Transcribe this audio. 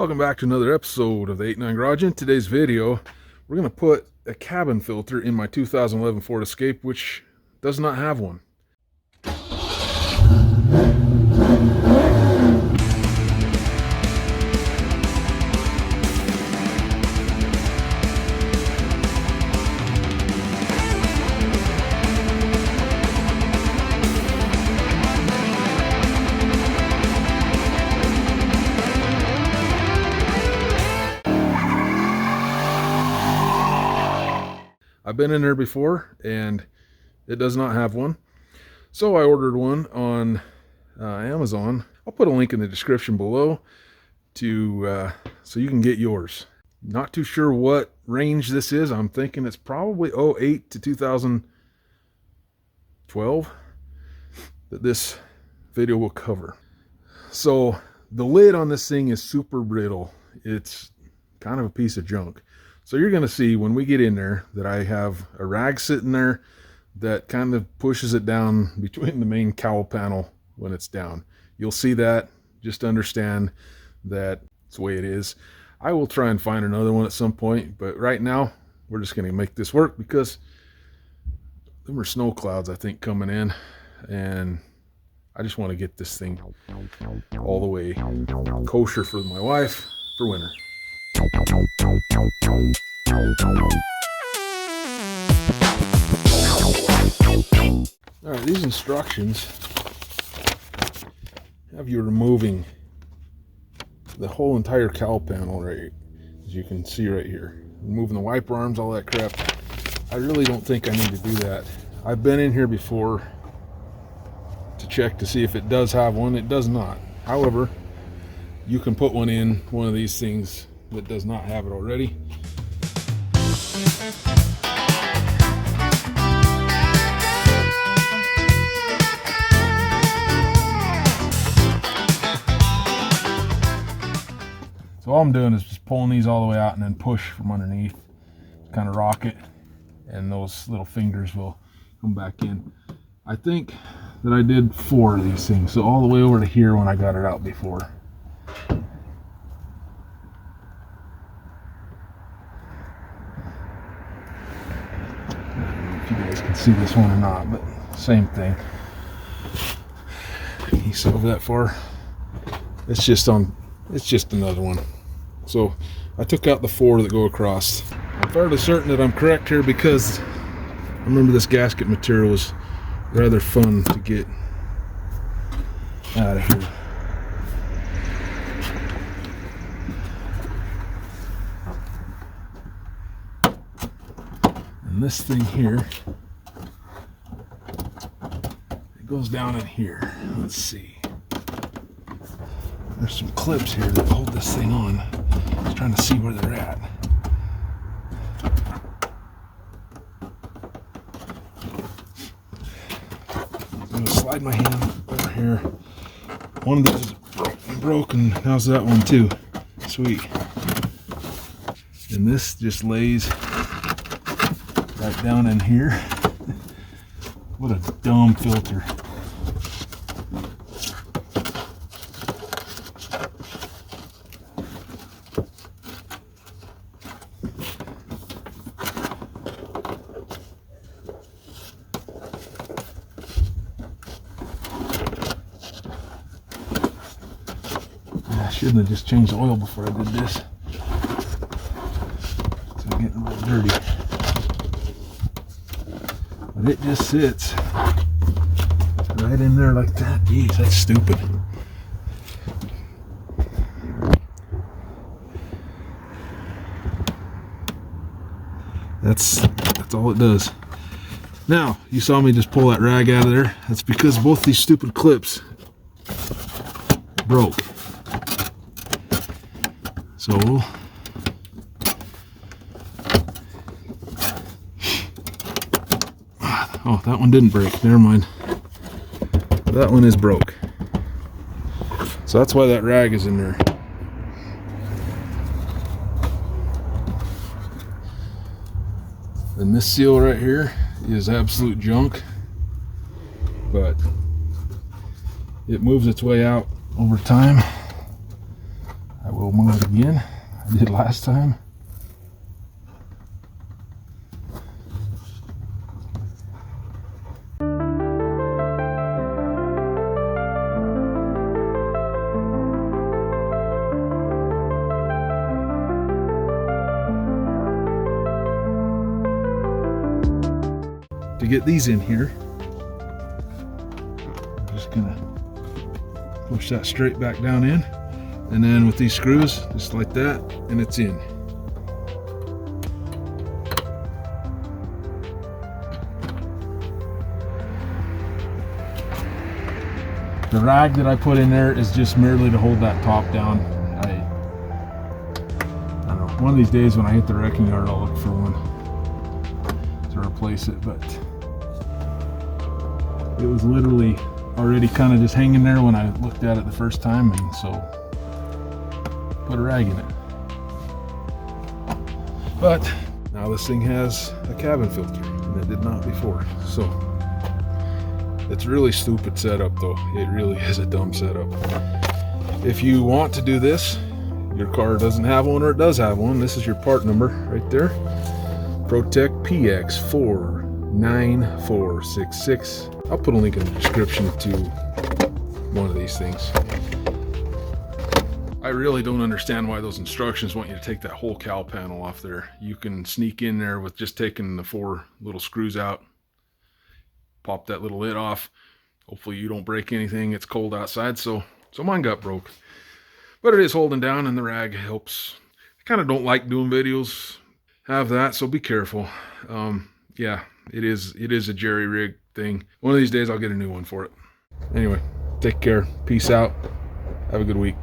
Welcome back to another episode of the 89 Garage. In today's video, we're going to put a cabin filter in my 2011 Ford Escape, which does not have one. I've been in there before and it does not have one. So I ordered one on Amazon. I'll put a link in the description below to so you can get yours. Not too sure what range this is. I'm thinking it's probably 08 to 2012 that this video will cover. So the lid on this thing is super brittle. It's kind of a piece of junk. So you're going to see when we get in there that I have a rag sitting there that kind of pushes it down between the main cowl panel when it's down. You'll see that. Just understand that it's the way it is. I will try and find another one at some point, but right now we're just going to make this work because there were snow clouds, I think, coming in, and I just want to get this thing all the way kosher for my wife for winter. Alright, these instructions have you removing the whole entire cowl panel, right, as you can see right here. Removing the wiper arms, all that crap. I really don't think I need to do that. I've been in here before to check to see if it does have one. It does not. However, you can put one in one of these things that does not have it already. So all I'm doing is just pulling these all the way out and then push from underneath, kind of rock it, and those little fingers will come back in. I think that I did 4 of these things, so all the way over to here when I got it out before. You guys can see this one or not, but same thing. You see over that far? It's just another one. So I took out the 4 that go across. I'm fairly certain that I'm correct here because I remember this gasket material was rather fun to get out of here. And this thing here, it goes down in here. Let's see. There's some clips here that hold this thing on. I was trying to see where they're at. I'm going to slide my hand over here. One of these is broken. How's that one too? Sweet. And this just lays right down in here. What a dumb filter. I shouldn't have just changed the oil before I did this. It's getting a little dirty. But it just sits right in there like that. Geez, that's stupid. That's all it does. Now, you saw me just pull that rag out of there. That's because both these stupid clips broke. So oh, that one didn't break. Never mind. That one is broke. So that's why that rag is in there. And this seal right here is absolute junk, but it moves its way out over time. I will go among it again. I did last time. To get these in here, I'm just gonna push that straight back down in, and then with these screws, just like that, and it's in. The rag that I put in there is just merely to hold that top down. I don't know, one of these days when I hit the wrecking yard, I'll look for one to replace it, but it was literally already kind of just hanging there when I looked at it the first time, and so put a rag in it. But now this thing has a cabin filter, and it did not before. So it's a really stupid setup though. It really is a dumb setup. If you want to do this, your car doesn't have one or it does have one, this is your part number right there. Protec PX49466. I'll put a link in the description to one of these things. I really don't understand why those instructions want you to take that whole cowl panel off there. You can sneak in there with just taking the 4 little screws out, pop that little lid off. Hopefully you don't break anything. It's cold outside, so mine got broke. But it is holding down, and the rag helps. I kind of don't like doing videos have that, so be careful. Yeah, it is a jerry rig thing. One of these days I'll get a new one for it. Anyway, take care. Peace out. Have a good week.